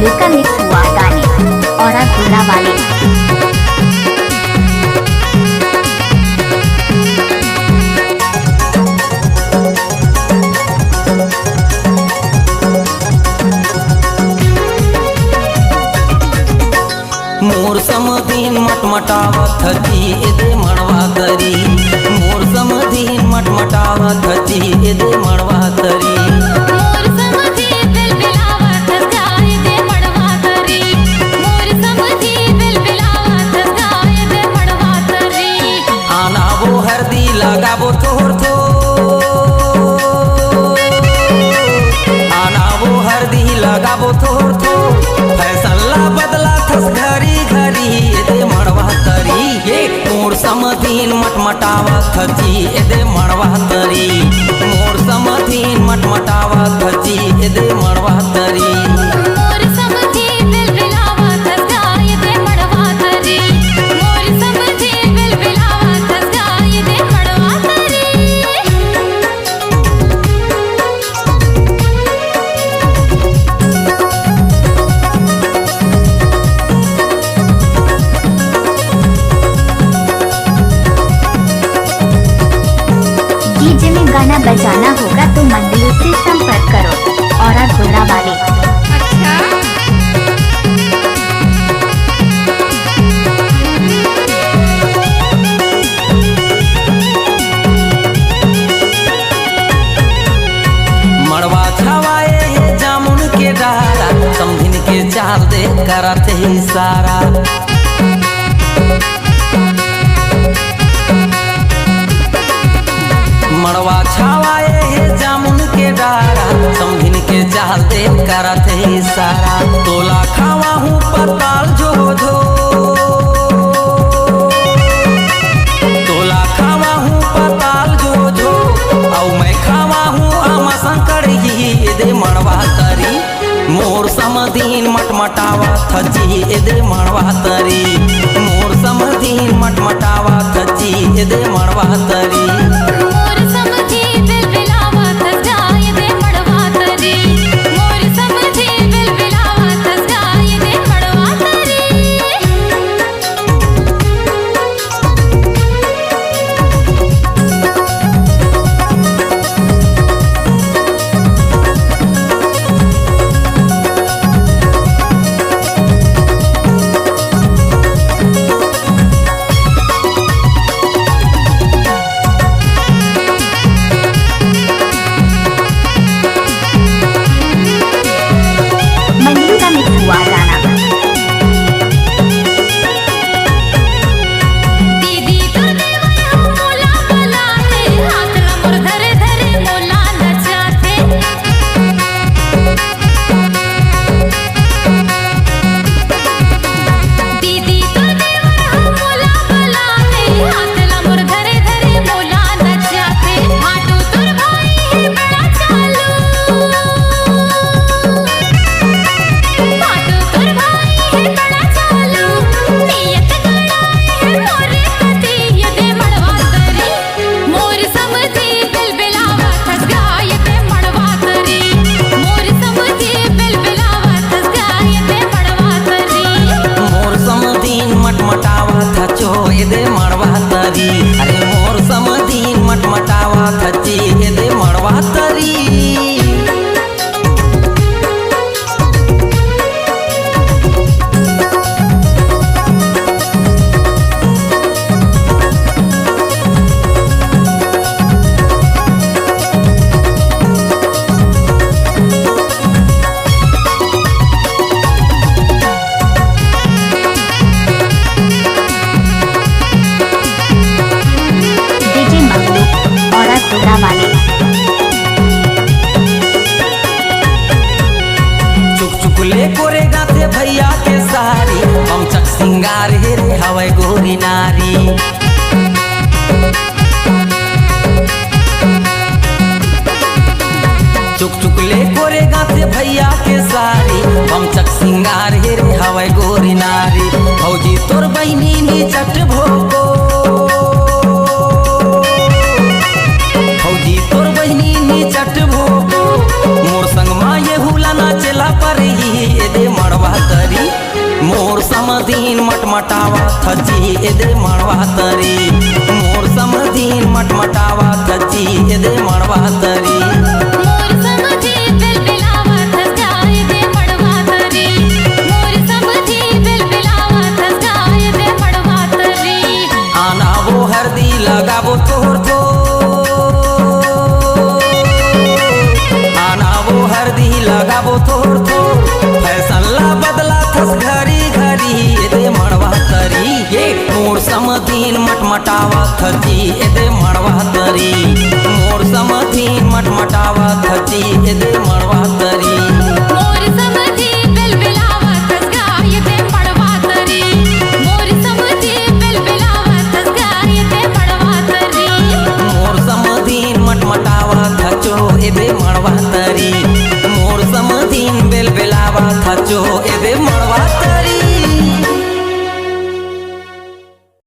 मंगलू का मिक्स हुआ गाने और गोरा वाले। मोर समधीन मटमटावत हती एदे मड़वा तरी। मोर समधीन मटमटावत हती एदे मड़वा तरी। मोर समधी बिलबिलावत गाय दे मड़वा तरी। मोर समधी बिलबिलावत गाय दे मड़वा तरी। आनाबो हरदी लगाबो थोर थोर। आनाबो हरदी लगाबो थोर थोर। फैसला बदला थस घरी घरी एदे मड़वा तरी। ये मोर समधीन मटमटावत हती एदे मड़वा तरी। मोर समधीन मटमटावत हती एदे मड़वा तरी। मोर समधी बिलबिलावत गाय दे मड़वा तरी। मोर समधी बिलबिलावत गाय दे मड़वा तरी। डीजे में गाना बजाना होगा तो मंगलू से संपर्क करो और गोरा वाले। अच्छा मड़वा छवाए ये जामुन के डारा। समधिन के चाल दे करत ही सारा। मड़वा छवाए ये जामुन के डारा। समधिन के चाल दे करत ही सारा। तोला खावा हूँ पताल जो धो। तोला खावा हूँ पताल जो जो। औ मैं खावा हूँ आमा शंकर ही एदे मड़वा तरी। मोर समधीन मटमटावा थची एदे मड़वा तरी। मोर समधीन मटमटावा थची एदे मड़वा तरी। मोर समधी बिलबिलावत गाय दे मड़वा तरी। मोर समधी बिलबिलावत गाय दे मड़वा तरी। मंगलू का मिक्स हुआ गाना। दीदी तो देवया मोला बुलाते। हाथ लमर धरे धरे मोला नचाते। दीदी तो देवया मोला बुलाते। हाथ लमर धरे धरे मोला नचाते। हाटू तुर भाई है बड़ा चालू। हाटू तुर भाई है बड़ा चालू। नियत गड़ाई है मोरे पति यदे मड़वा तरी। मोर समधी बिलबिलावत गाय दे मड़वा तरी। मोर समधी बिलबिलावत गाय दे मड़वा तरी। मोर समधीन मटमटावा थचो एदे मड़वा तरी। अरे मोर समधीन मटमटावा थची एदे मड़वा तरी। डीजे मंगलू और गोरा वाले। चुक चुक ले कोरे गाथे भैया के सारी। हम चक सिंगार हेरे हवै गोरी नारी। चुक चुक ले कोरे गाथे भैया के सारी। हम चक सिंगार हेरे हवै गोरी नारी। भौजी तोर बहिनी नी चट भोको। भौजी तोर बहिनी नी चट भोको। मोर संग माँ ये हुला नाचेला पर ही एदे मड़वा समधीन मटमटावा थची एदे मणवा तरी मोर समधीन मटमटावा थची एदे मणवा तरी मोर समधी बिलबिलावा थस गाय दे मड़वा तरी मोर समधी बिलबिलावा थस गाय दे मड़वा तरी आना वो हरदी लगाबो थोर आना वो हरदी लगाबो थोर फैसला बदला थस घरी घरी एदे मणवा तरी ये मोर समधीन मटमटावा थची एदे मणवा तरी मोर समधीन मटमटावा थची एदे मणवा तरी मोर समधी बिलबिलावा थस गाय दे मड़वा तरी मोर समधी बिलबिलावा थस गाय दे मड़वा तरी मोर समधीन मटमटावा थचो एदे मणवा तरी मोर समधीन बेलबेलावा थचो एदे मणवा